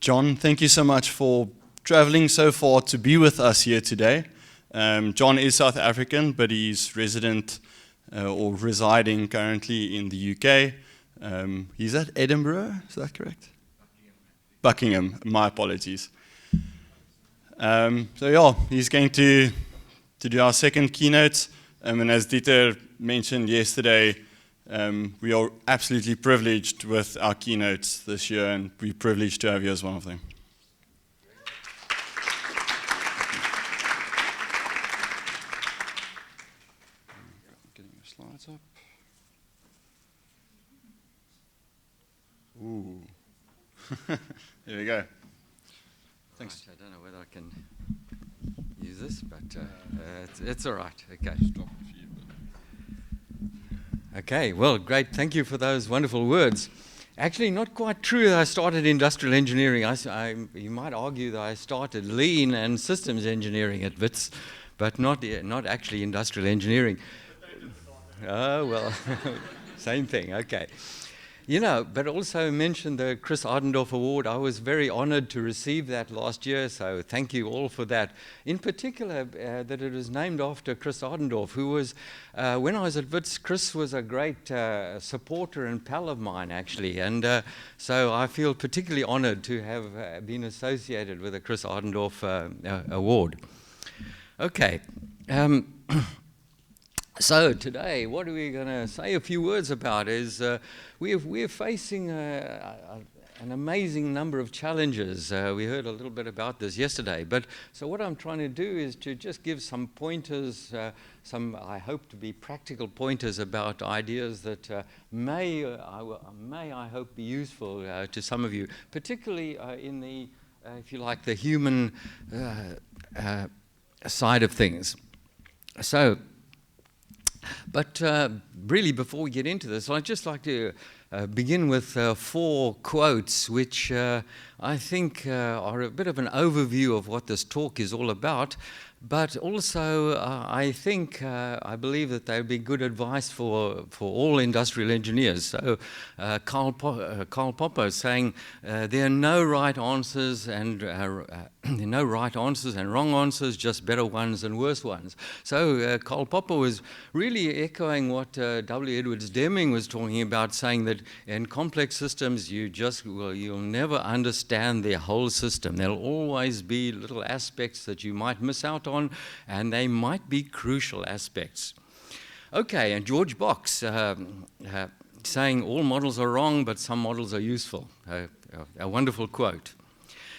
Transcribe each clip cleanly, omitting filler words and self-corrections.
John, thank you so much for traveling so far to be with us here today. John is South African, but he's resident or residing currently in the UK. He's at Edinburgh, is that correct? Buckingham, my apologies. So yeah, he's going to do our second keynote. And as Dieter mentioned yesterday, we are absolutely privileged with our keynotes this year, and we're privileged to have you as one of them. Getting your slides up. Ooh. There we go. Thanks. Right, I don't know whether I can use this, but it's all right. Okay. Okay, well, great. Thank you for those wonderful words. Actually, not quite true that I started industrial engineering. You might argue that I started lean and systems engineering at Wits, but not actually industrial engineering. Oh, well, same thing, okay. You know, but also mentioned the Chris Ardendorf Award. I was very honored to receive that last year, so thank you all for that. In particular, that it was named after Chris Ardendorf, who was, when I was at Wits, Chris was a great supporter and pal of mine, actually. And so I feel particularly honored to have been associated with the Chris Ardendorf Award. Okay. So today, what are we going to say a few words about is we're facing an amazing number of challenges. We heard a little bit about this yesterday. But so what I'm trying to do is to just give some pointers, some I hope to be practical pointers about ideas that may I hope be useful to some of you, particularly in the, if you like, the human side of things. So. But really, before we get into this, I'd just like to begin with 4 quotes, which I think are a bit of an overview of what this talk is all about. But also, I believe that they would be good advice for all industrial engineers. So, Karl Popper is saying there are no right answers and wrong answers, just better ones and worse ones. So, Karl Popper was really echoing what W. Edwards Deming was talking about, saying that in complex systems, you'll never understand their whole system. There'll always be little aspects that you might miss out on, and they might be crucial aspects. Okay, and George Box saying all models are wrong, but some models are useful. A wonderful quote.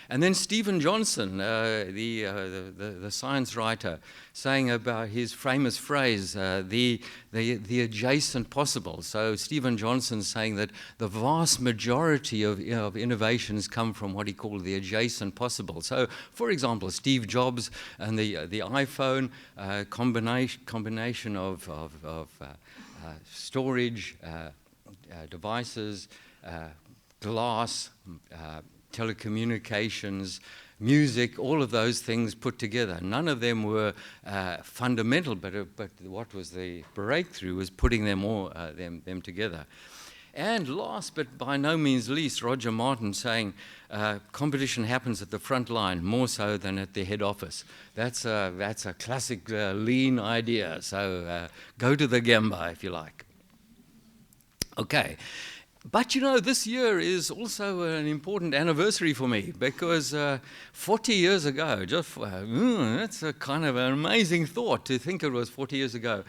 And then Stephen Johnson, the science writer, saying about his famous phrase, the adjacent possible. So Stephen Johnson saying that the vast majority of innovations come from what he called the adjacent possible. So, for example, Steve Jobs and the iPhone, combination of storage, devices, glass, telecommunications, music, all of those things put together. None of them were fundamental, but what was the breakthrough was putting them together. And last but by no means least, Roger Martin saying competition happens at the front line more so than at the head office. That's a classic lean idea. So go to the Gemba if you like. Okay. But you know, this year is also an important anniversary for me because 40 years ago, that's a kind of an amazing thought to think it was 40 years ago.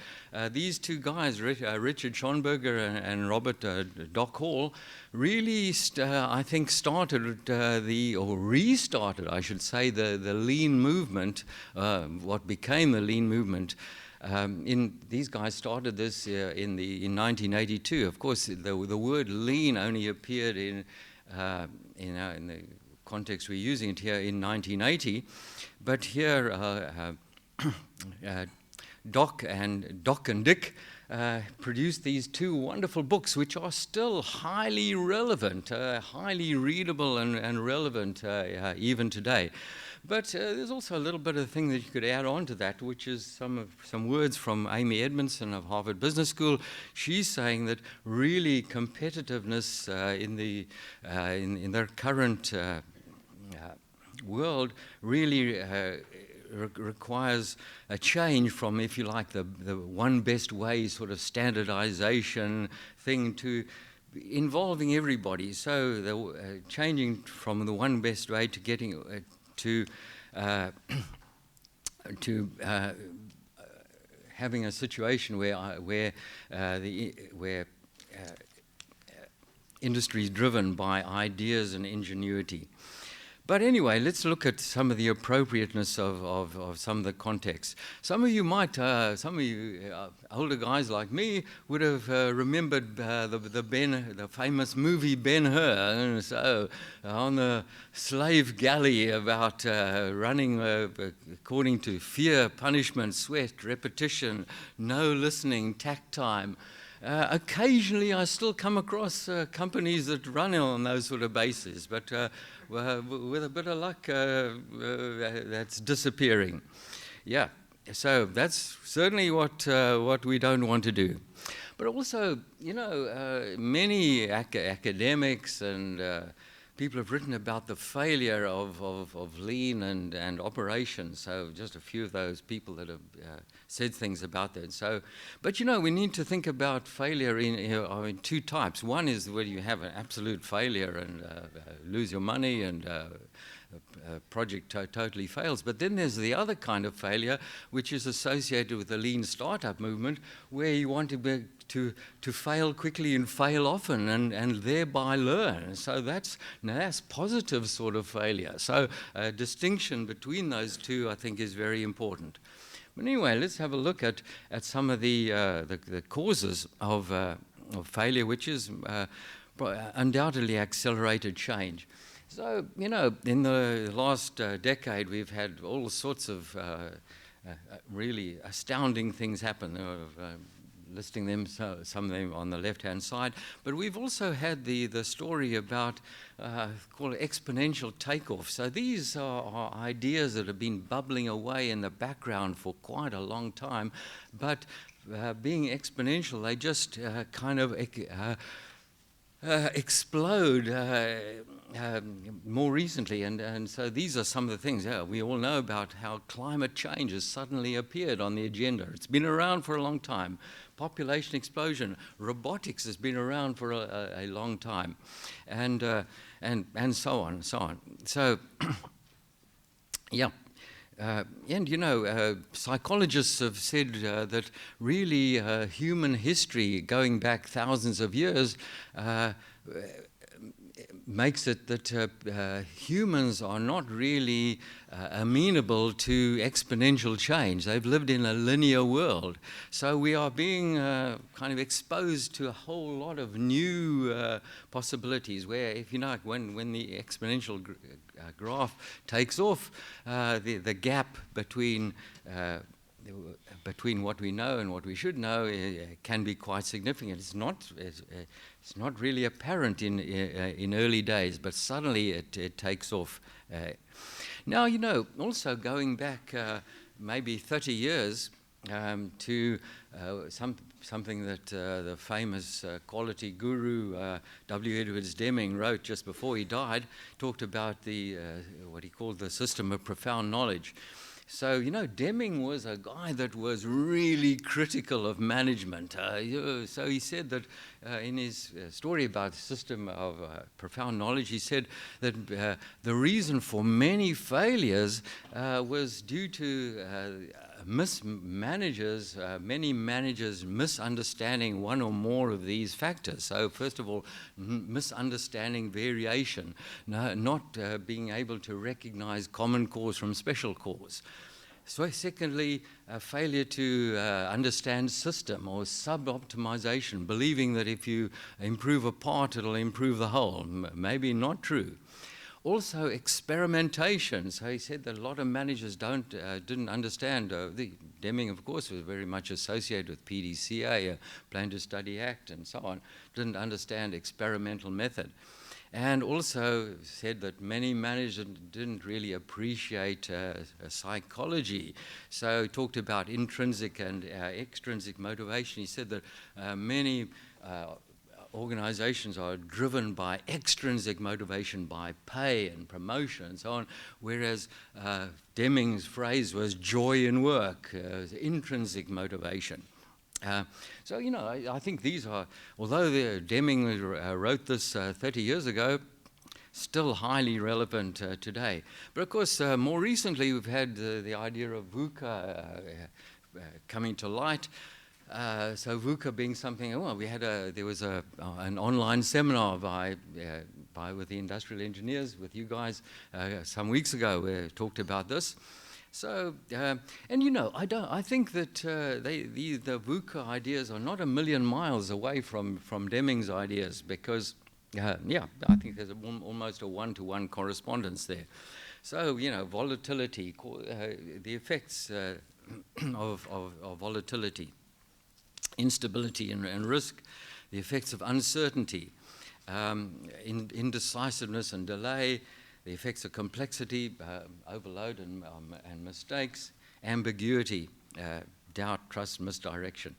These two guys, Richard Schonberger and Robert Doc Hall, really, I think, started restarted, I should say, the lean movement, what became the lean movement. These guys started this in 1982. Of course, the word lean only appeared in the context we're using it here in 1980. But here, Doc and Dick produced these 2 wonderful books, which are still highly relevant, highly readable and relevant even today. But there's also a little bit of a thing that you could add on to that, which is some words from Amy Edmondson of Harvard Business School. She's saying that really competitiveness in their current world really requires a change from, if you like, the one best way sort of standardization thing to involving everybody. So the changing from the one best way to getting to having a situation where industry is driven by ideas and ingenuity. But anyway, let's look at some of the appropriateness of some of the context. Some of you might, some of you older guys like me would have remembered the famous movie Ben-Hur. And so on the slave galley about running according to fear, punishment, sweat, repetition, no listening, tact time. Occasionally I still come across companies that run on those sort of bases, but with a bit of luck, that's disappearing. Yeah, so that's certainly what we don't want to do. But also, you know, many academics and people have written about the failure of lean and operations. So just a few of those people that have said things about that. So, but you know, we need to think about failure in two types. One is where you have an absolute failure and lose your money and a project totally fails. But then there's the other kind of failure, which is associated with the lean startup movement, where you want to fail quickly and fail often and thereby learn. So that's positive sort of failure. So a distinction between those two, I think, is very important. But anyway, let's have a look at some of the causes of failure, which is undoubtedly accelerated change. So, you know, in the last decade, we've had all sorts of really astounding things happen. Listing them, some of them on the left-hand side. But we've also had the story about, called exponential takeoff. So these are ideas that have been bubbling away in the background for quite a long time, but being exponential, they just kind of explode more recently, and so these are some of the things. Yeah, we all know about how climate change has suddenly appeared on the agenda. It's been around for a long time. Population explosion, robotics has been around for a long time, and so on and so on. So, yeah. And you know, psychologists have said that really human history, going back thousands of years, makes it that humans are not really amenable to exponential change. They've lived in a linear world. So we are being kind of exposed to a whole lot of new possibilities where, if you know, when the exponential graph takes off, the gap between what we know and what we should know can be quite significant. It's not really apparent in early days, but suddenly it takes off. Now, you know, also going back maybe 30 years to something that the famous quality guru W. Edwards Deming wrote just before he died, talked about what he called the system of profound knowledge. So, you know, Deming was a guy that was really critical of management. So he said that in his story about the system of profound knowledge, he said that the reason for many failures was due to many managers misunderstanding one or more of these factors. So first of all, misunderstanding variation, not being able to recognize common cause from special cause. So secondly, a failure to understand system or sub-optimization, believing that if you improve a part, it'll improve the whole. Maybe not true. Also, experimentation. So he said that a lot of managers didn't understand. Deming, of course, was very much associated with PDCA, Plan to Study Act, and so on. Didn't understand experimental method. And also said that many managers didn't really appreciate psychology. So he talked about intrinsic and extrinsic motivation. He said that many organizations are driven by extrinsic motivation, by pay and promotion and so on, whereas Deming's phrase was joy in work, intrinsic motivation. So, you know, I think these are, although Deming wrote this 30 years ago, still highly relevant today. But of course, more recently, we've had the idea of VUCA coming to light. So VUCA being something, well, there was an online seminar with the industrial engineers, with you guys, some weeks ago, where we talked about this. So, and you know, I think that the VUCA ideas are not a million miles away from Deming's ideas, because, yeah, I think there's almost a one-to-one correspondence there. So, you know, volatility, the effects of volatility, instability and risk, the effects of uncertainty, indecisiveness and delay, the effects of complexity, overload and mistakes, ambiguity, doubt, trust, misdirection.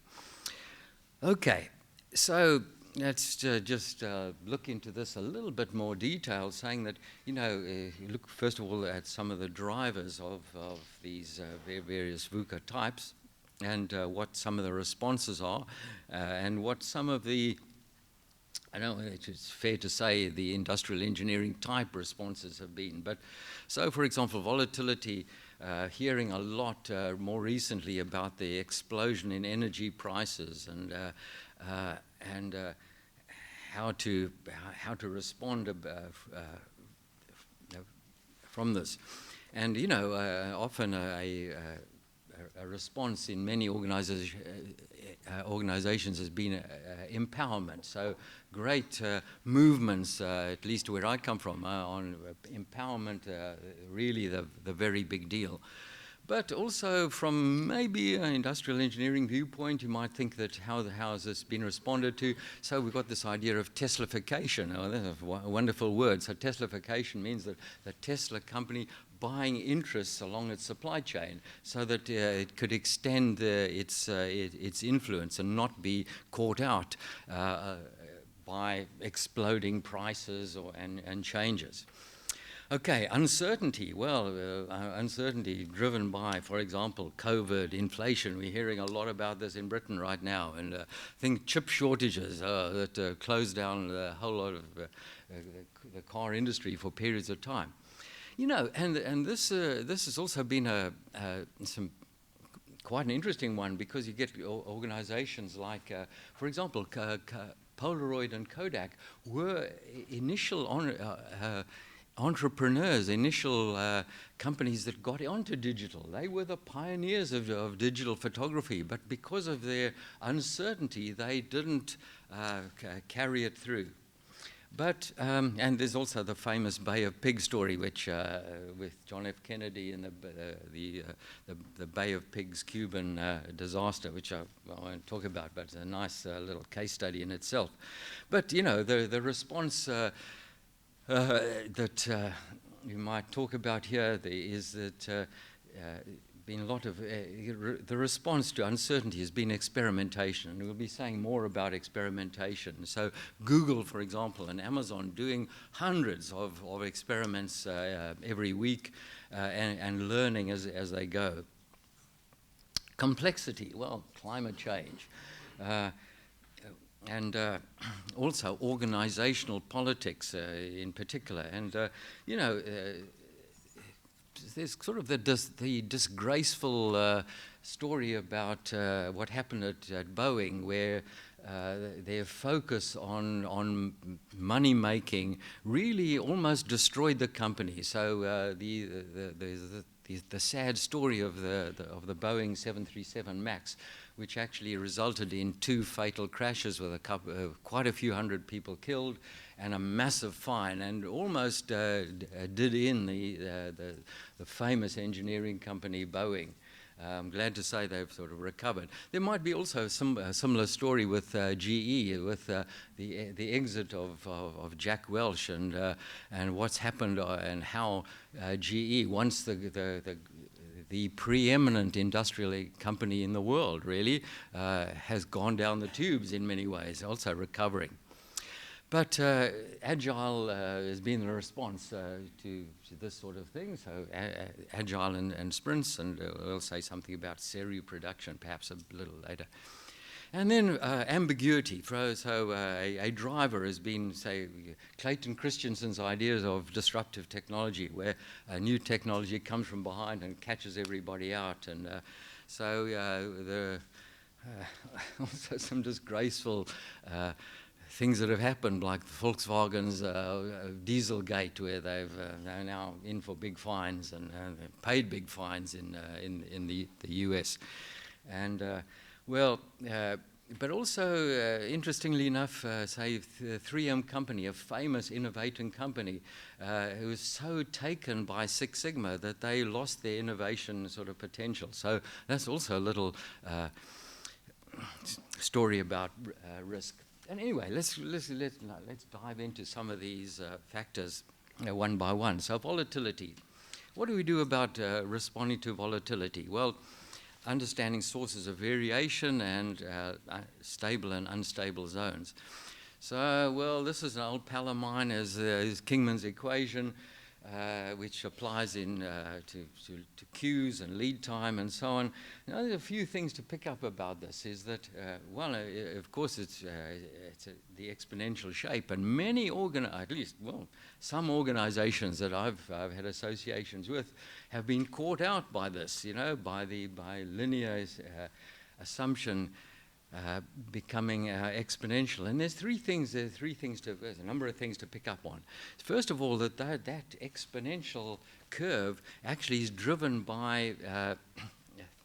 Okay, so let's just look into this a little bit more detail, saying that, you know, look first of all at some of the drivers of these various VUCA types, and what some of the responses are, and what some of the, I don't know, it's fair to say the industrial engineering type responses have been. But so, for example, volatility, hearing a lot more recently about the explosion in energy prices and how to respond from this. And, you know, often a response in many organizations has been empowerment. So great movements, at least where I come from, on empowerment, really the very big deal. But also from maybe an industrial engineering viewpoint, you might think that how has this been responded to? So we've got this idea of Teslafication. Oh, that's a wonderful word. So Teslafication means that the Tesla company buying interests along its supply chain so that it could extend its influence and not be caught out by exploding prices and changes. Okay, uncertainty. Well, uncertainty driven by, for example, COVID, inflation. We're hearing a lot about this in Britain right now. And I think chip shortages that closed down a whole lot of the car industry for periods of time. You know, and this has also been some quite an interesting one, because you get organizations like, for example, Polaroid and Kodak were initial entrepreneurs, initial companies that got onto digital. They were the pioneers of digital photography, but because of their uncertainty, they didn't carry it through. But, and there's also the famous Bay of Pigs story, which with John F. Kennedy and the Bay of Pigs Cuban disaster, which I won't talk about, but it's a nice little case study in itself. But, you know, the response that you might talk about here is that been a lot of, the response to uncertainty has been experimentation, and we'll be saying more about experimentation. So Google, for example, and Amazon doing hundreds of experiments every week and learning as they go. Complexity, well, climate change. And also organizational politics in particular. And, you know, there's sort of the disgraceful story about what happened at Boeing, where their focus on money making really almost destroyed the company. So the sad story of the Boeing 737 MAX, which actually resulted in 2 fatal crashes with quite a few hundred people killed and a massive fine, and almost did in the famous engineering company Boeing. I'm glad to say they've sort of recovered. There might be also a similar story with GE, with the exit of Jack Welch and what's happened and how GE, once the preeminent industrial company in the world, really, has gone down the tubes in many ways, also recovering. But agile has been the response to this sort of thing. So agile and sprints, and we'll say something about SAIIE production perhaps a little later. And then ambiguity. So a driver has been, say, Clayton Christensen's ideas of disruptive technology, where a new technology comes from behind and catches everybody out. And there are also some disgraceful things that have happened, like Volkswagen's Dieselgate, where they're now in for big fines and paid big fines in the US. And but also, interestingly enough, say the 3M company, a famous innovating company, who was so taken by Six Sigma that they lost their innovation sort of potential. So that's also a little story about risk. And anyway, let's dive into some of these factors one by one. So volatility. What do we do about responding to volatility? Well, understanding sources of variation and stable and unstable zones. So, well, this is an old pal of mine, is Kingman's equation, which applies to queues and lead time and so on. Now, there's a few things to pick up about this. Is that of course, it's the exponential shape, and many some organizations that I've had associations with have been caught out by this, by linear assumption becoming exponential. And there's a number of things to pick up on. First of all, that exponential curve actually is driven by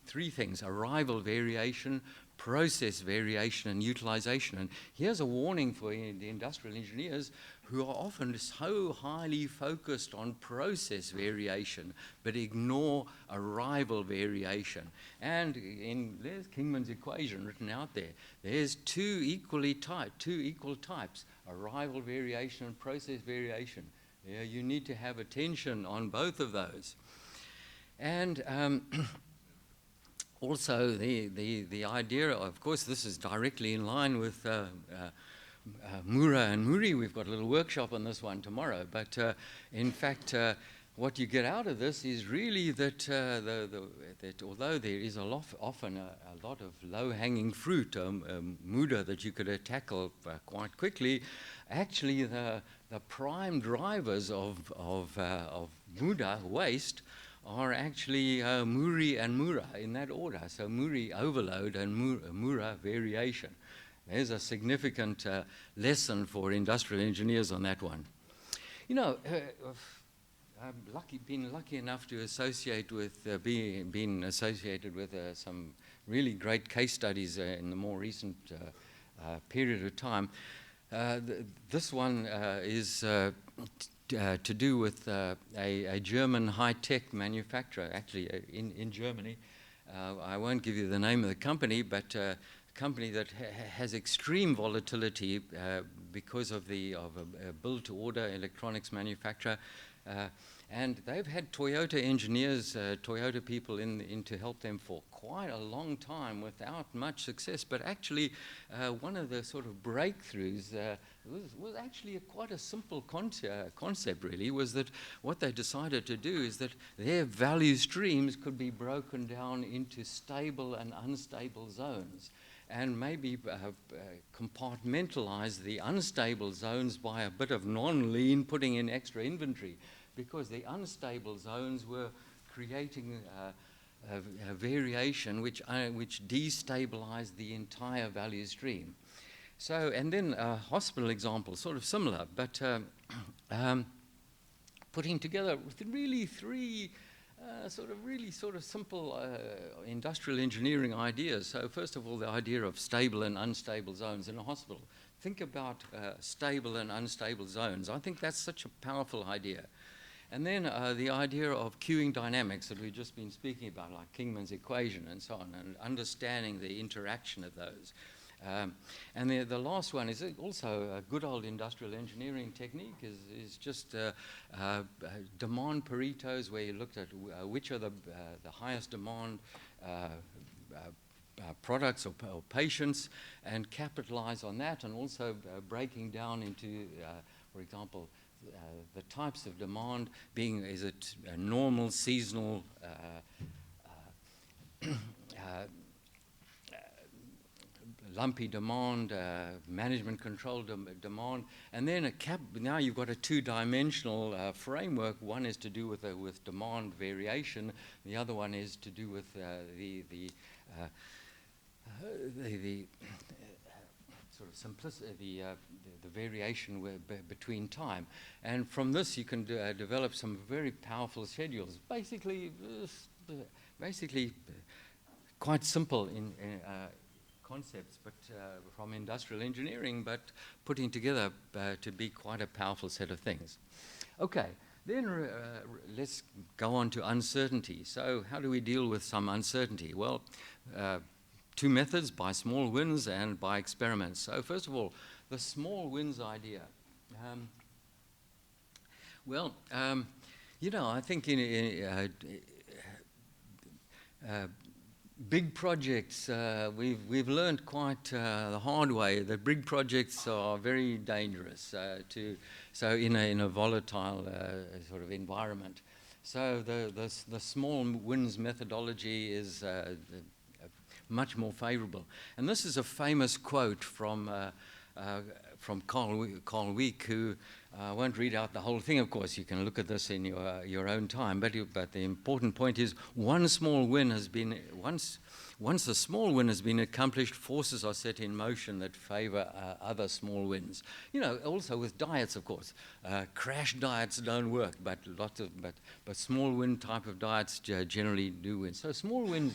three things: arrival variation, process variation, and utilization. And here's a warning for the industrial engineers who are often so highly focused on process variation but ignore arrival variation. And there's Kingman's equation written out there. There's two equal types, arrival variation and process variation. Yeah, you need to have attention on both of those. And also the idea, of course, this is directly in line with Mura and Muri. We've got a little workshop on this one tomorrow. But in fact, what you get out of this is really that although there is often a lot of low-hanging fruit, Muda, that you could tackle quite quickly, actually the prime drivers of Muda waste are actually Muri and Mura in that order. So Muri overload and Mura variation. There's a significant lesson for industrial engineers on that one. I've been lucky enough to associate with, being associated with some really great case studies in the more recent period of time. This one is to do with a German high-tech manufacturer, actually in Germany. I won't give you the name of the company, but company that has extreme volatility because of a build-to-order electronics manufacturer. And they've had Toyota engineers, Toyota people in to help them for quite a long time without much success. But actually, one of the sort of breakthroughs was actually quite a simple concept, really, was that what they decided to do is that their value streams could be broken down into stable and unstable zones, and maybe compartmentalize the unstable zones by a bit of non-lean, putting in extra inventory, because the unstable zones were creating a variation which destabilized the entire value stream. So, and then a hospital example, sort of similar, but putting together really three sort of simple industrial engineering ideas. So first of all, the idea of stable and unstable zones in a hospital. Think about stable and unstable zones. I think that's such a powerful idea. And then the idea of queuing dynamics that we've just been speaking about, like Kingman's equation and so on, and understanding the interaction of those. And the last one is also a good old industrial engineering technique, is just demand Paretos, where you looked at which are the highest demand products or patients and capitalize on that, and also breaking down into, for example, the types of demand being, is it normal, seasonal, lumpy demand, management control demand, and then now you've got a two-dimensional framework. One is to do with demand variation. The other one is to do with the sort of simplicity, the variation between time. And from this you can develop some very powerful schedules. Basically quite simple in concepts, but from industrial engineering, but putting together to be quite a powerful set of things. Okay, then let's go on to uncertainty. So how do we deal with some uncertainty? Well, two methods: by small wins and by experiments. So first of all, the small wins idea. You know, I think big projects, we've learned quite the hard way that big projects are very dangerous so in a volatile sort of environment. So the small wins methodology is much more favorable. And this is a famous quote from Carl Wieck, who I won't read out the whole thing, of course. You can look at this in your own time. But the important point is, once a small win has been accomplished, forces are set in motion that favor other small wins. You know, also with diets, of course. Crash diets don't work, but small win type of diets generally do win. So small wins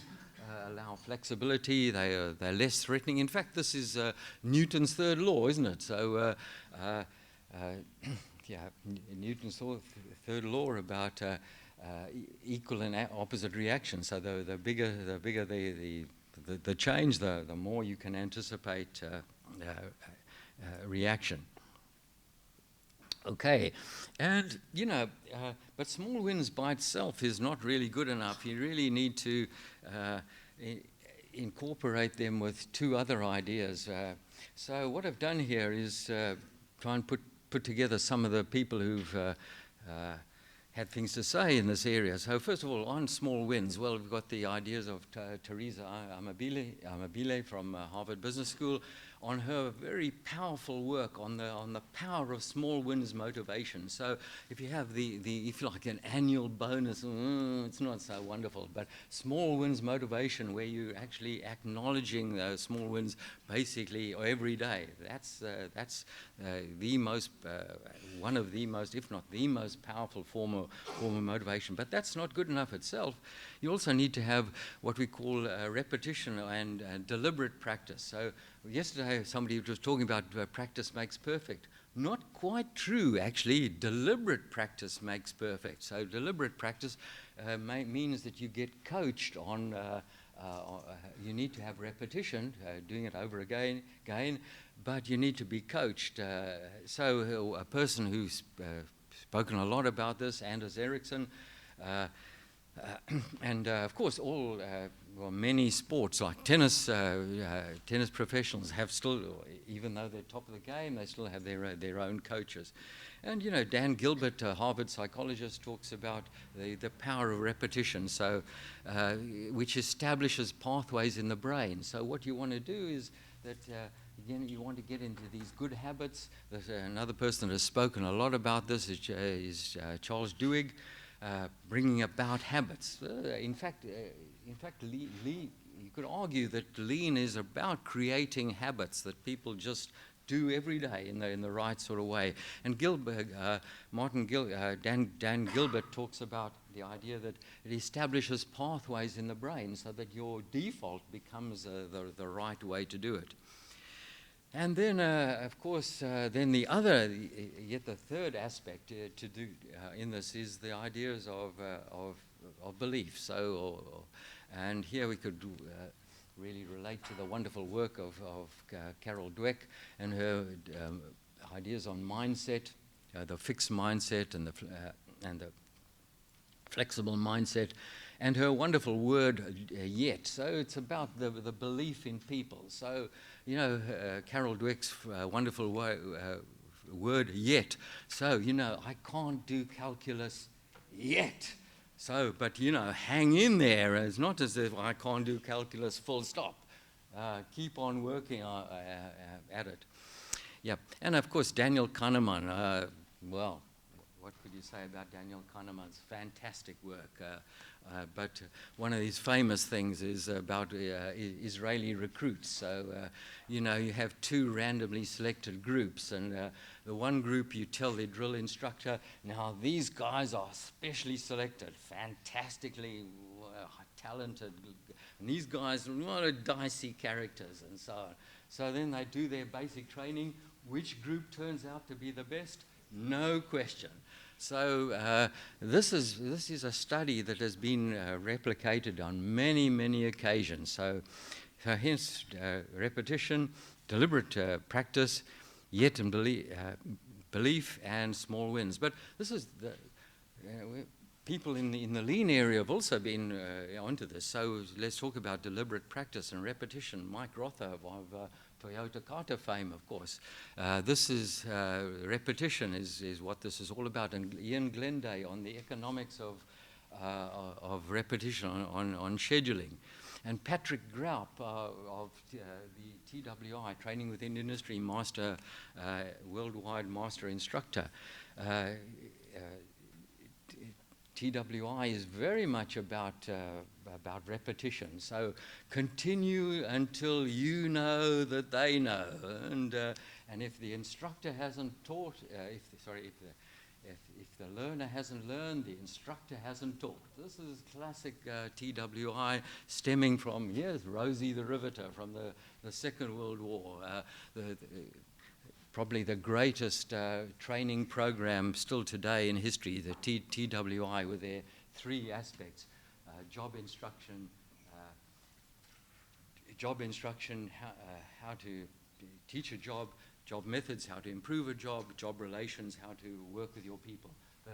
allow flexibility. They're less threatening. In fact, this is Newton's third law, isn't it? So yeah, Newton's third law about equal and opposite reactions. So the bigger the change, the more you can anticipate reaction. Okay, and you know, but small wins by itself is not really good enough. You really need to incorporate them with two other ideas. So what I've done here is try and put together some of the people who've had things to say in this area. So first of all, on small wins, well, we've got the ideas of Teresa Amabile from Harvard Business School on her very powerful work on the power of small wins motivation. So if you have if you like, an annual bonus, it's not so wonderful, but small wins motivation, where you're actually acknowledging those small wins basically every day. That's the most one of the most, if not the most powerful form of motivation. But that's not good enough itself. You also need to have what we call repetition and deliberate practice. So yesterday somebody was talking about practice makes perfect. Not quite true, actually. Deliberate practice makes perfect. So deliberate practice means that you get coached on, you need to have repetition, doing it over again, but you need to be coached. So a person who's spoken a lot about this, Anders Ericsson, and of course many sports like tennis professionals have still, even though they're top of the game, they still have their own coaches. And you know, Dan Gilbert, a Harvard psychologist, talks about the power of repetition, so which establishes pathways in the brain. So what you want to do is that again, you want to get into these good habits. There's another person that has spoken a lot about this is Charles Duhigg, bringing about habits. In fact, you could argue that lean is about creating habits that people just do every day in the right sort of way. And Dan Gilbert talks about the idea that it establishes pathways in the brain so that your default becomes the right way to do it. And then, of course, then the third aspect to do in this is the ideas of belief. So, and here we could really relate to the wonderful work of Carol Dweck and her ideas on mindset, the fixed mindset and the flexible mindset. and her wonderful word, yet. So it's about the belief in people. So, you know, Carol Dweck's wonderful word, yet. So, you know, I can't do calculus yet. So, but, you know, hang in there. It's not as if I can't do calculus full stop. Keep on working at it. Yeah, and of course, Daniel Kahneman, well, what could you say about Daniel Kahneman's fantastic work? But one of his famous things is about Israeli recruits. So, you know, you have two randomly selected groups, and the one group you tell the drill instructor, now these guys are specially selected, fantastically talented, and these guys are a lot of dicey characters and so on. So then they do their basic training. Which group turns out to be the best? No question. So this is a study that has been replicated on many, many occasions. So hence repetition, deliberate practice, yet and belief, and small wins. But this is the people in the lean area have also been onto this. So let's talk about deliberate practice and repetition. Mike Rother of Toyota Kata fame, of course. This is repetition is what this is all about. And Ian Glenday on the economics of repetition on scheduling. And Patrick Graup of the TWI, Training Within Industry Master, Worldwide Master Instructor. TWI is very much about repetition. So continue until you know that they know. And if the instructor hasn't taught, if the learner hasn't learned, the instructor hasn't taught. This is classic TWI stemming from, yes, Rosie the Riveter from the Second World War. Probably the greatest training program still today in history, the TWI, with their three aspects: job instruction, how to teach a job, job methods, how to improve a job relations, how to work with your people. The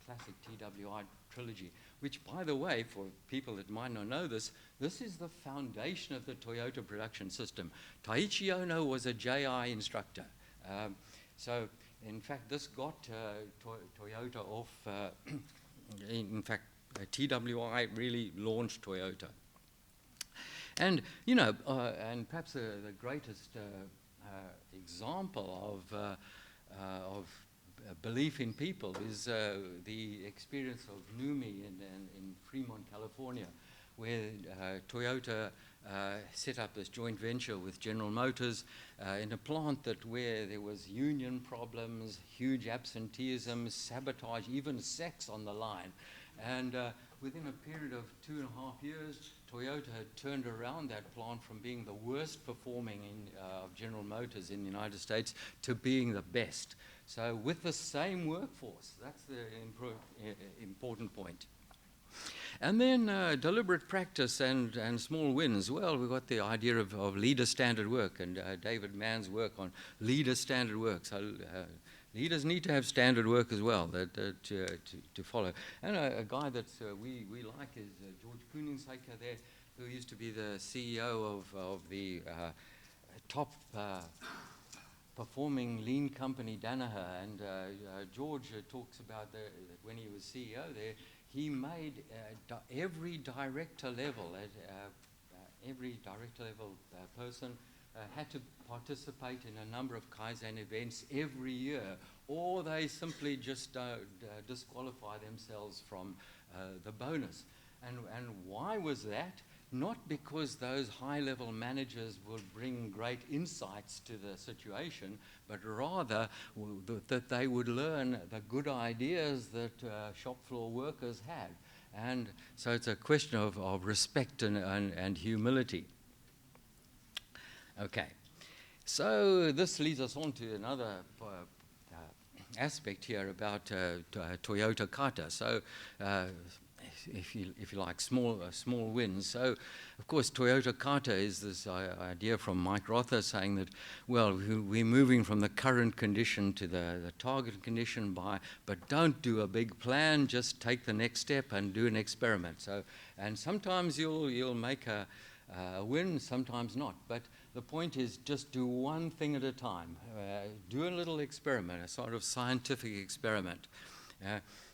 classic TWI trilogy, which, by the way, for people that might not know this, this is the foundation of the Toyota production system. Taiichi Ono was a JI instructor. So, in fact, this got Toyota off. In fact, TWI really launched Toyota. And, you know, and perhaps the greatest example of belief in people is the experience of NUMMI in Fremont, California, where Toyota set up this joint venture with General Motors in a plant where there was union problems, huge absenteeism, sabotage, even sex on the line. And within a period of 2.5 years, Toyota had turned around that plant from being the worst performing of General Motors in the United States to being the best. So with the same workforce, that's the important point. And then deliberate practice and small wins. Well, we've got the idea of leader standard work, and David Mann's work on leader standard work. So leaders need to have standard work as well to follow. And a guy that we like is George Koenigsegger there, who used to be the CEO of the top performing lean company, Danaher. And George talks about that when he was CEO there, he made every director level, person had to participate in a number of Kaizen events every year, or they simply just disqualify themselves from the bonus. And why was that? Not because those high-level managers would bring great insights to the situation, but rather that they would learn the good ideas that shop floor workers had. And so it's a question of respect and humility. Okay, so this leads us on to another aspect here about Toyota Kata. So if you like, small wins. So, of course, Toyota Kata is this idea from Mike Rother saying that, well, we're moving from the current condition to the target condition but don't do a big plan, just take the next step and do an experiment. So, and sometimes you'll make a win, sometimes not. But the point is just do one thing at a time. Do a little experiment, a sort of scientific experiment.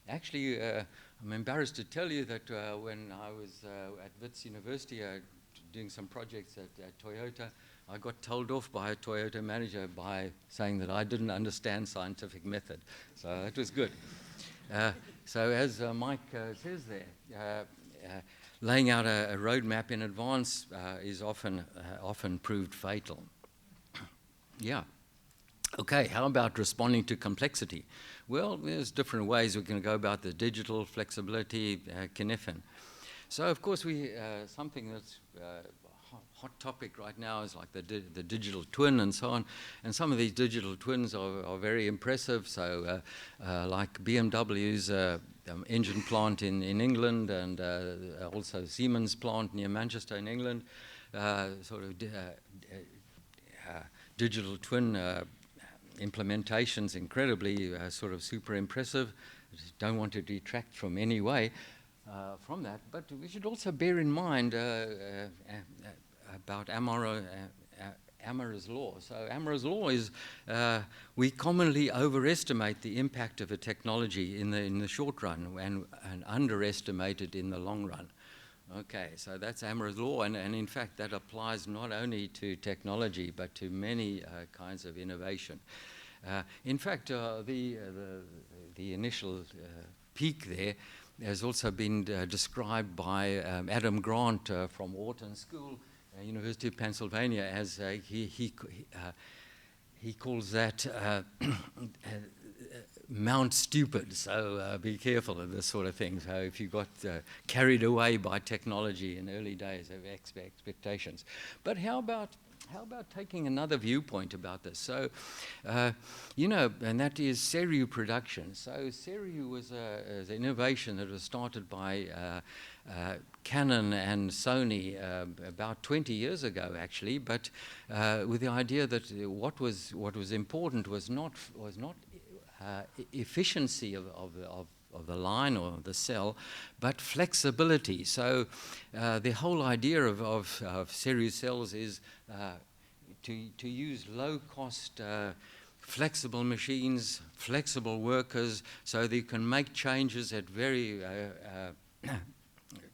Actually, I'm embarrassed to tell you that when I was at Wits University doing some projects at Toyota, I got told off by a Toyota manager by saying that I didn't understand scientific method. So that was good. So as Mike says there, laying out a roadmap in advance is often proved fatal. Yeah. Okay, how about responding to complexity? Well, there's different ways we can go about the digital flexibility, Kinefin. So, of course, something that's hot topic right now is like the digital twin and so on. And some of these digital twins are very impressive. So, like BMW's engine plant in England, and also Siemens plant near Manchester in England, sort of digital twin implementations, incredibly sort of super impressive. Don't want to detract from any way from that, but we should also bear in mind about Amara's law. So Amara's law is we commonly overestimate the impact of a technology in the short run and underestimate it in the long run. Okay, so that's Amara's law, and in fact that applies not only to technology but to many kinds of innovation. In fact, the initial peak there has also been described by Adam Grant from Wharton School, University of Pennsylvania, as he calls that Mount Stupid. So be careful of this sort of thing. So if you got carried away by technology in early days of expectations. But how about taking another viewpoint about this? So, and that is SAIIE production. So SAIIE was an innovation that was started by Canon and Sony about 20 years ago, actually, but with the idea that what was important was not efficiency of the line or the cell, but flexibility. So the whole idea of SAIIE cells is to use low-cost flexible machines, flexible workers, so that you can make changes at very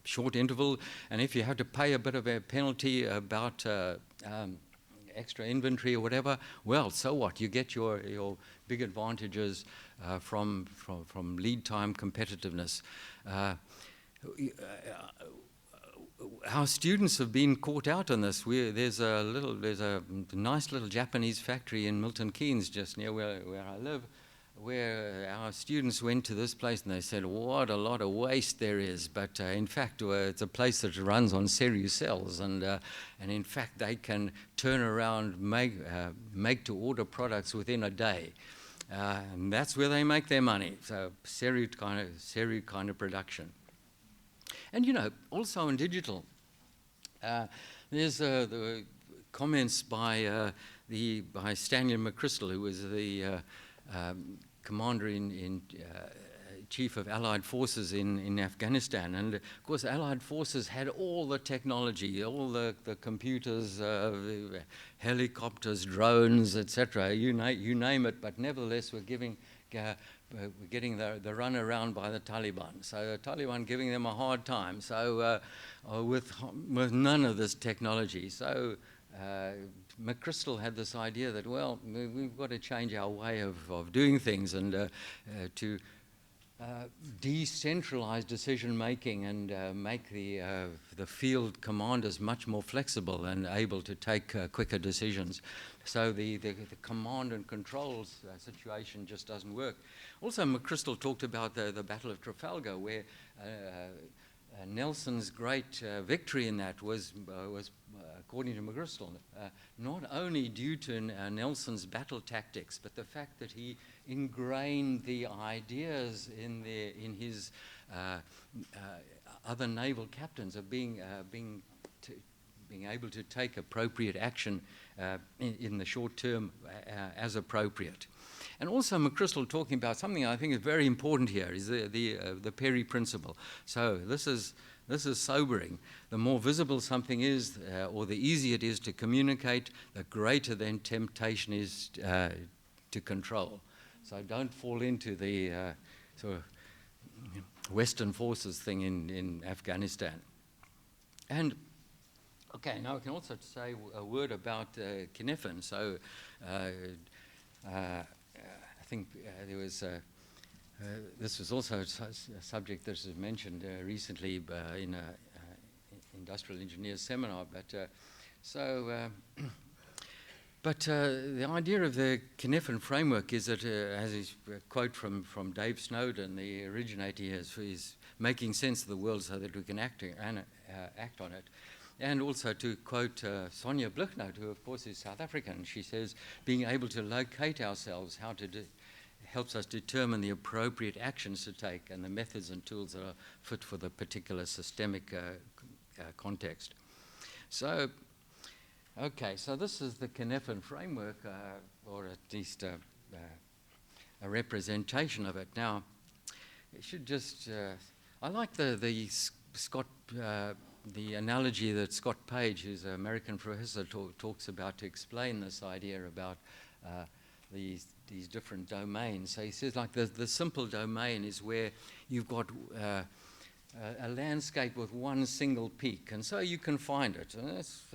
short interval. And if you have to pay a bit of a penalty about extra inventory or whatever, well, so what? You get your big advantages from lead time competitiveness. Our students have been caught out on this. There's a nice little Japanese factory in Milton Keynes, just near where I live, where our students went to this place and they said, what a lot of waste there is. But in fact, it's a place that runs on SAIIE cells, and in fact, they can turn around, make to order products within a day. And that's where they make their money. So SAIIE kind of production. And also in digital, there's the comments by Stanley McChrystal, who was the commander in chief of Allied forces in Afghanistan. And of course, Allied forces had all the technology, all the computers, helicopters, drones, etc. You name it. But nevertheless, we're getting the run around by the Taliban. So the Taliban giving them a hard time. So with none of this technology. So McChrystal had this idea that, well, we've got to change our way of doing things and to decentralize decision making and make the field commanders much more flexible and able to take quicker decisions. So the command and controls situation just doesn't work. Also, McChrystal talked about the Battle of Trafalgar, where Nelson's great victory in that was according to McChrystal, not only due to Nelson's battle tactics, but the fact that he ingrained the ideas in his other naval captains of being able to take appropriate action in the short term as appropriate. And also McChrystal talking about something I think is very important here is the Perry principle. So this is sobering. The more visible something is, or the easier it is to communicate, the greater then temptation is to control. So don't fall into the sort of Western forces thing in Afghanistan. And okay, now I can also say a word about Cynefin. So I think there was this was also a subject that was mentioned recently in an industrial engineers seminar. But the idea of the Cynefin framework is that, as is a quote from Dave Snowden, the originator here, is making sense of the world so that we can act on it. And also to quote Sonja Bluchnout, who of course is South African, she says, being able to locate ourselves, helps us determine the appropriate actions to take and the methods and tools that are fit for the particular systemic context. So, okay, so this is the Cynefin framework, or at least a representation of it. Now, it should just, I like the analogy that Scott Page, who's an American professor, talks about to explain this idea about these different domains. So he says, like, the simple domain is where you've got a landscape with one single peak, and so you can find it. And that's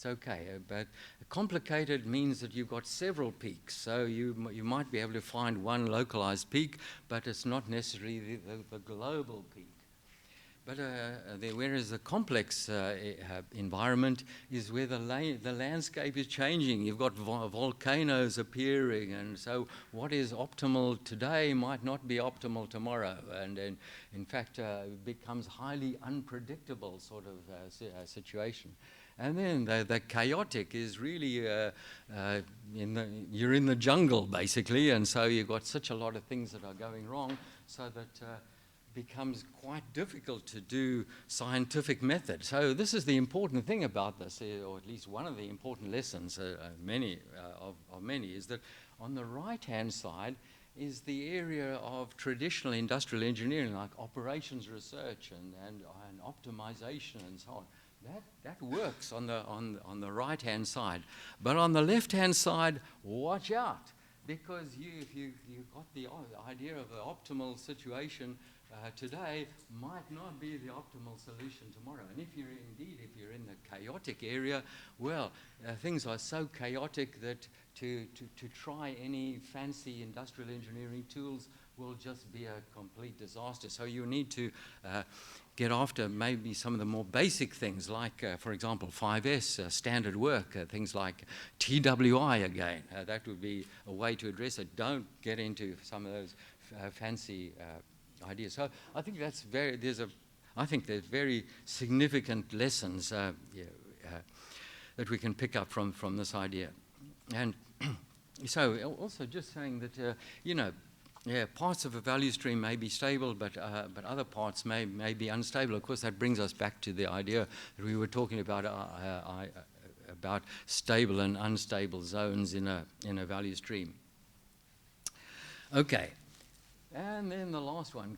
okay. But complicated means that you've got several peaks. So you might be able to find one localized peak, but it's not necessarily the global peak. But whereas the complex environment is where the landscape is changing. You've got volcanoes appearing, and so what is optimal today might not be optimal tomorrow, and in fact it becomes highly unpredictable sort of situation. And then the chaotic is really you're in the jungle basically, and so you've got such a lot of things that are going wrong, so that becomes quite difficult to do scientific method. So this is the important thing about this, or at least one of the important lessons, many, is that on the right-hand side is the area of traditional industrial engineering, like operations research and optimization and so on. That works on the right-hand side. But on the left-hand side, watch out, because if you've got the idea of the optimal situation today might not be the optimal solution tomorrow. And if you're in the chaotic area, well, things are so chaotic that to try any fancy industrial engineering tools will just be a complete disaster. So you need to get after maybe some of the more basic things, like, for example, 5S, standard work, things like TWI again. That would be a way to address it. Don't get into some of those fancy ideas. So I think there's very significant lessons that we can pick up from this idea. And so also just saying that, parts of a value stream may be stable, but other parts may be unstable. Of course, that brings us back to the idea that we were talking about stable and unstable zones in a value stream. Okay. And then the last one,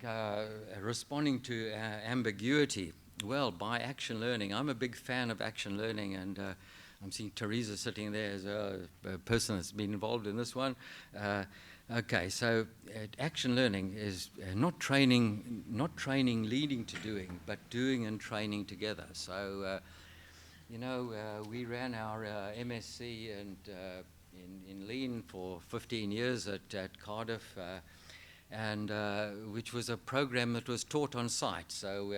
responding to ambiguity. Well, by action learning. I'm a big fan of action learning, and I'm seeing Teresa sitting there as a person that's been involved in this one. Okay, so action learning is not training leading to doing, but doing and training together. So, we ran our MSc and in Lean for 15 years at Cardiff. And which was a program that was taught on site. So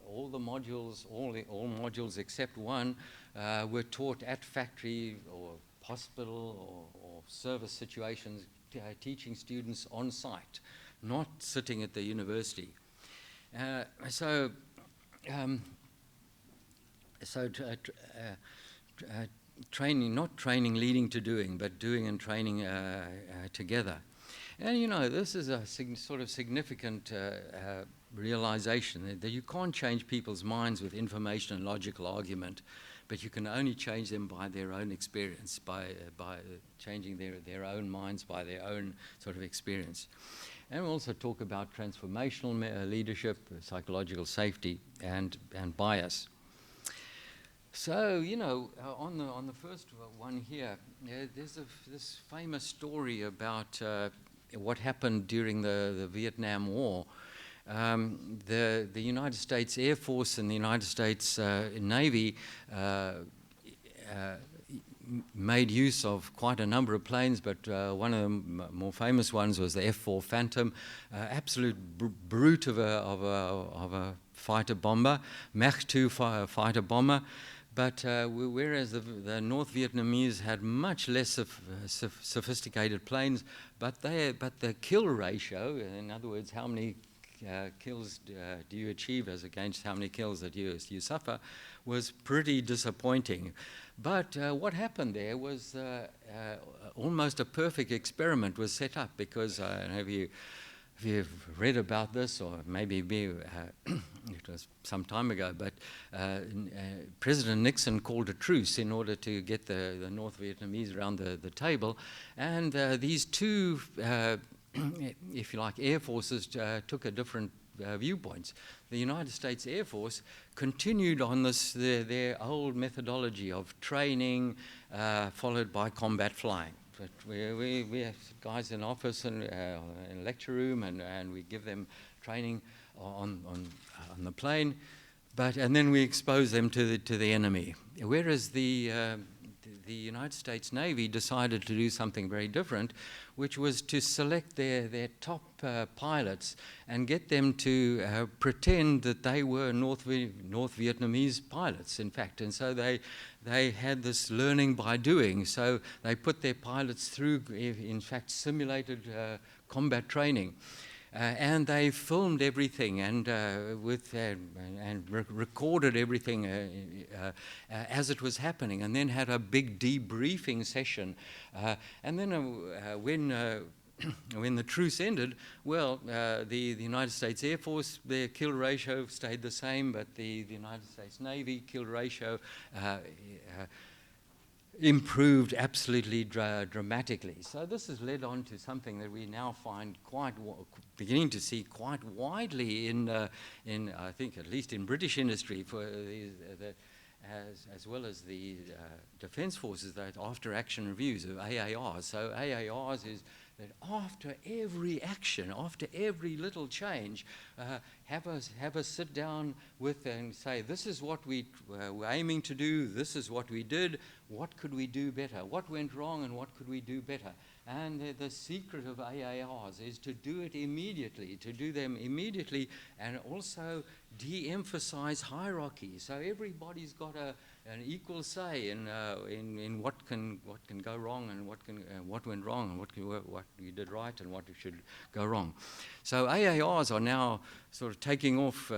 all modules except one were taught at factory or hospital or service situations, teaching students on site, not sitting at the university. So training, not training leading to doing, but doing and training together. And you know, this is a sort of significant realization that you can't change people's minds with information and logical argument, but you can only change them by their own experience, by changing their own minds by their own sort of experience. And we'll also talk about transformational leadership, psychological safety, and bias. So, you know, on the first one here, there's this famous story about what happened during the Vietnam War. The United States Air Force and the United States Navy made use of quite a number of planes, but one of the more famous ones was the F-4 Phantom, absolute brute of a fighter bomber, Mach 2 fighter bomber. But whereas the North Vietnamese had much less sophisticated planes, but the kill ratio, in other words, how many kills do you achieve as against how many kills that you suffer, was pretty disappointing. But what happened there was almost a perfect experiment was set up, because if you've read about this, or maybe it was some time ago, but President Nixon called a truce in order to get the North Vietnamese around the table, and these two, if you like, air forces took a different viewpoints. The United States Air Force continued on their old methodology of training, followed by combat flying. But we have guys in office and in lecture room, and we give them training on the plane, and then we expose them to the enemy. Whereas the United States Navy decided to do something very different, which was to select their top pilots and get them to pretend that they were North Vietnamese pilots, in fact. And so they had this learning by doing. So they put their pilots through, in fact, simulated combat training. And they filmed everything and recorded everything as it was happening, and then had a big debriefing session. And then when the truce ended, well, the United States Air Force, their kill ratio stayed the same, but the United States Navy kill ratio improved absolutely dramatically. So this has led on to something that we now find beginning to see quite widely in I think at least in British industry, for as well as the Defence Forces, that after action reviews of AARs. So AARs is that after every action, after every little change, have us sit down with and say, this is what we were aiming to do, this is what we did, what could we do better, what went wrong and what could we do better. And the secret of AARs is to do it immediately, to do them immediately, and also de-emphasize hierarchy. So everybody's got an equal say in what can go wrong and what went wrong and what you did right and what should go wrong. So AARs are now sort of taking off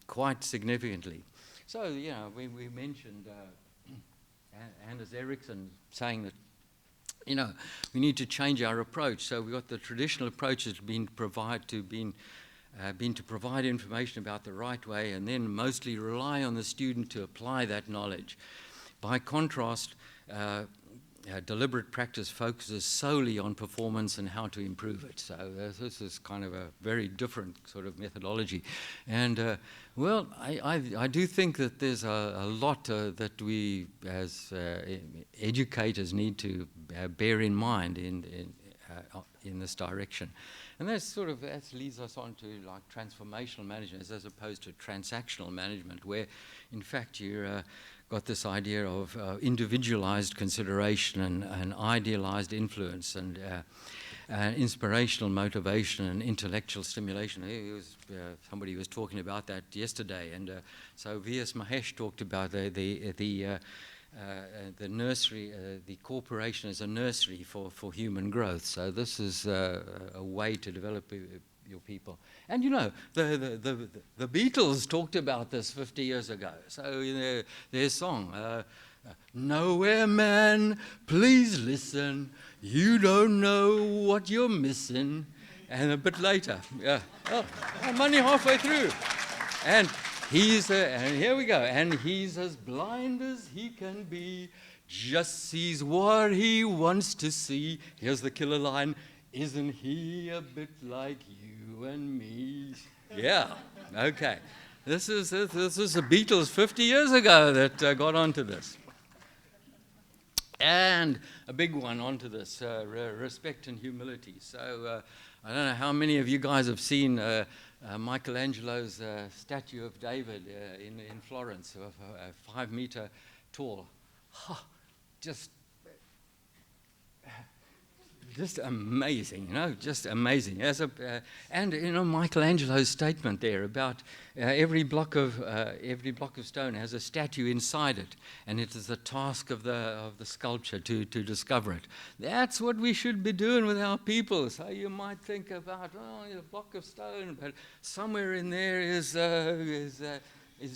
quite significantly. So, you know, we mentioned Anders Ericsson saying that, you know, we need to change our approach. So we've got the traditional approach has been to provide information about the right way, and then mostly rely on the student to apply that knowledge. By contrast, deliberate practice focuses solely on performance and how to improve it. So this is kind of a very different sort of methodology. And well, I do think that there's a lot that we as educators need to bear in mind in this direction. And that leads us on to like transformational management as opposed to transactional management, where in fact you're got this idea of individualized consideration and idealized influence and inspirational motivation and intellectual stimulation. Somebody was talking about that yesterday, and so V.S. Mahesh talked about the nursery, the corporation as a nursery for human growth. So this is a way to develop people. And you know, the Beatles talked about this 50 years ago. So in their song, "Nowhere man, please listen, you don't know what you're missing." And a bit later, I'm only halfway through. And and here we go, and he's as blind as he can be, just sees what he wants to see. Here's the killer line, "Isn't he a bit like you and me?" Yeah, okay. This is the Beatles 50 years ago that got onto this. And a big one onto this, respect and humility. So I don't know how many of you guys have seen Michelangelo's statue of David in Florence, 5 meter tall. Just amazing, you know, just amazing. And you know, Michelangelo's statement there about every block of stone has a statue inside it, and it is the task of the sculpture to discover it. That's what we should be doing with our people. So you might think about a block of stone, but somewhere in there is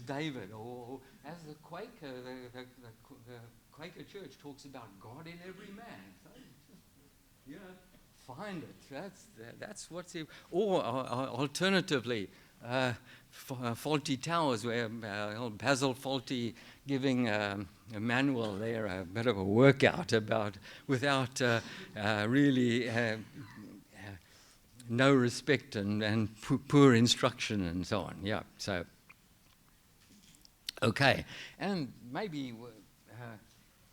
David, or as the Quaker, the Quaker Church talks about God in every man. So, yeah, find it. That's what's it. Or alternatively, Faulty Towers, where Basil Fawlty giving Emmanuel there a bit of a workout without really no respect and poor instruction and so on. Yeah. So okay, and maybe.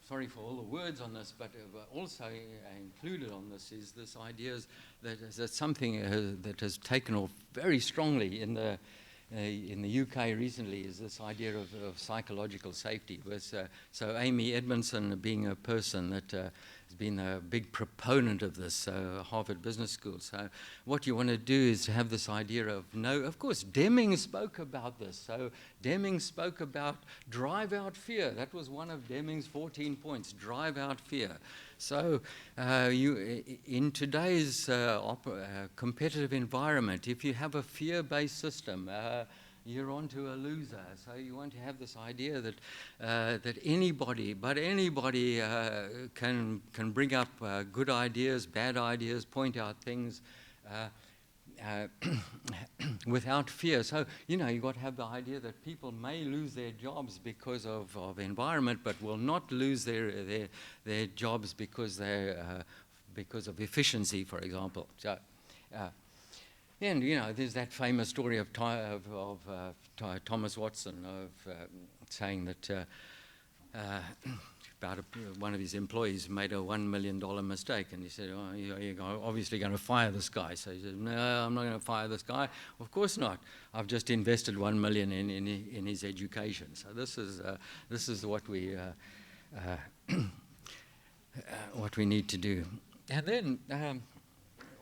Sorry for all the words on this, but also included on this is this idea that something that has taken off very strongly in the UK recently is this idea of psychological safety. So Amy Edmondson, being a person that has been a big proponent of this, Harvard Business School. So what you want to do is to have this idea of of course, Deming spoke about this. So Deming spoke about drive out fear. That was one of Deming's 14 points, drive out fear. So in today's competitive environment, if you have a fear-based system, you're onto a loser. So you want to have this idea that anybody can bring up good ideas, bad ideas, point out things without fear. So, you know, you've got to have the idea that people may lose their jobs because of environment, but will not lose their jobs because of efficiency, for example. So, and, you know, there's that famous story of Thomas Watson saying that about one of his employees made a $1 million mistake, and he said, "Oh, you're obviously going to fire this guy." So he said, "No, I'm not going to fire this guy. Of course not. I've just invested $1 million in his education." So this is what we need to do. And then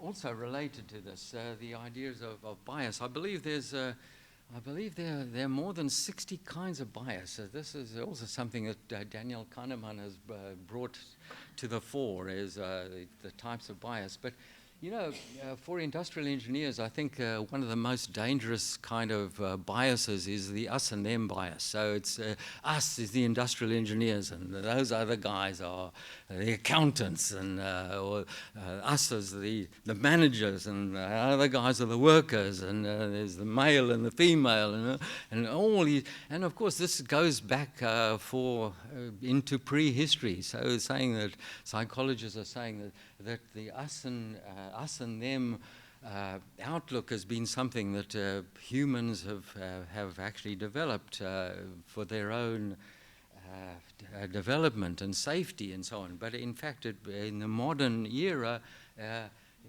also related to this, the ideas of bias. I believe there are more than 60 kinds of bias. This is also something that Daniel Kahneman has brought to the fore, is the types of bias. But, you know, for industrial engineers, I think one of the most dangerous kind of biases is the us and them bias. So it's us is the industrial engineers, and those other guys are the accountants, and or us as the managers, and the other guys are the workers, and there's the male and the female, and all these. And of course, this goes back into prehistory. So saying that psychologists are saying that the us and them outlook has been something that humans have actually developed for their own development and safety and so on. But in fact, in the modern era,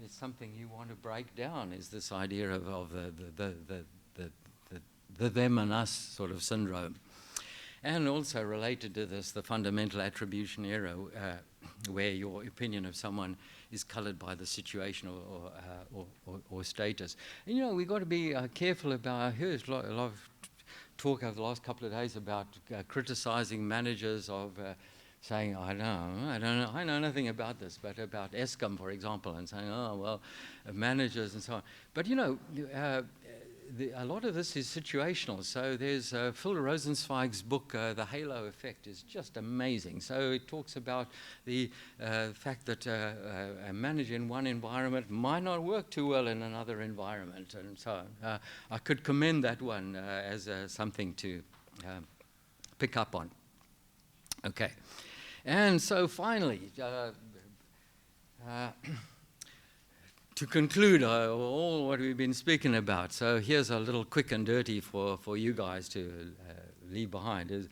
it's something you want to break down, is this idea of the them and us sort of syndrome. And also related to this, the fundamental attribution error, where your opinion of someone is coloured by the situation or status. And, you know, we've got to be careful about. I heard a lot of talk over the last couple of days about criticising managers of saying, I know nothing about this, but about ESCOM, for example, and saying, oh, well, managers and so on. But, you know, a lot of this is situational. So there's Phil Rosenzweig's book, The Halo Effect, is just amazing. So it talks about the fact that a manager in one environment might not work too well in another environment, and so on. I could commend that one as something to pick up on. Okay. And so finally, to conclude all what we've been speaking about, so here's a little quick and dirty for you guys to leave behind, is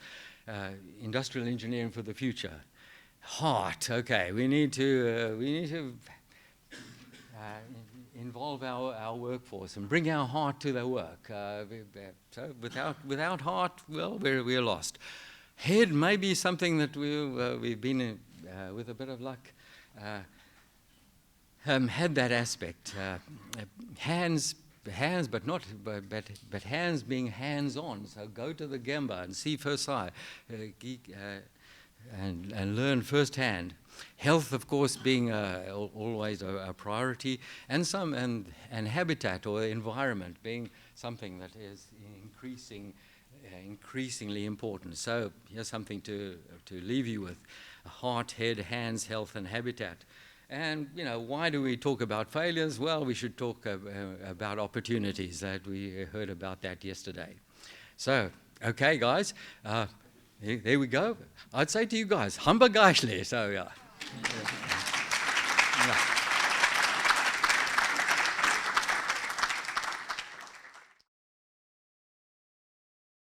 industrial engineering for the future. Heart, okay, we need to involve our workforce and bring our heart to the work. So without heart, well, we're lost. Head may be something that we've been, with a bit of luck, had that aspect. Hands, but hands being hands-on. So go to the Gemba and see first eye, and learn firsthand. Health, of course, being always a priority, and habitat or environment being something that is increasingly important. So here's something to leave you with: heart, head, hands, health, and habitat. And, you know, why do we talk about failures? Well, we should talk about opportunities. That we heard about that yesterday. So, okay, guys, there we go. I'd say to you guys, Hamba Geishle. So, yeah.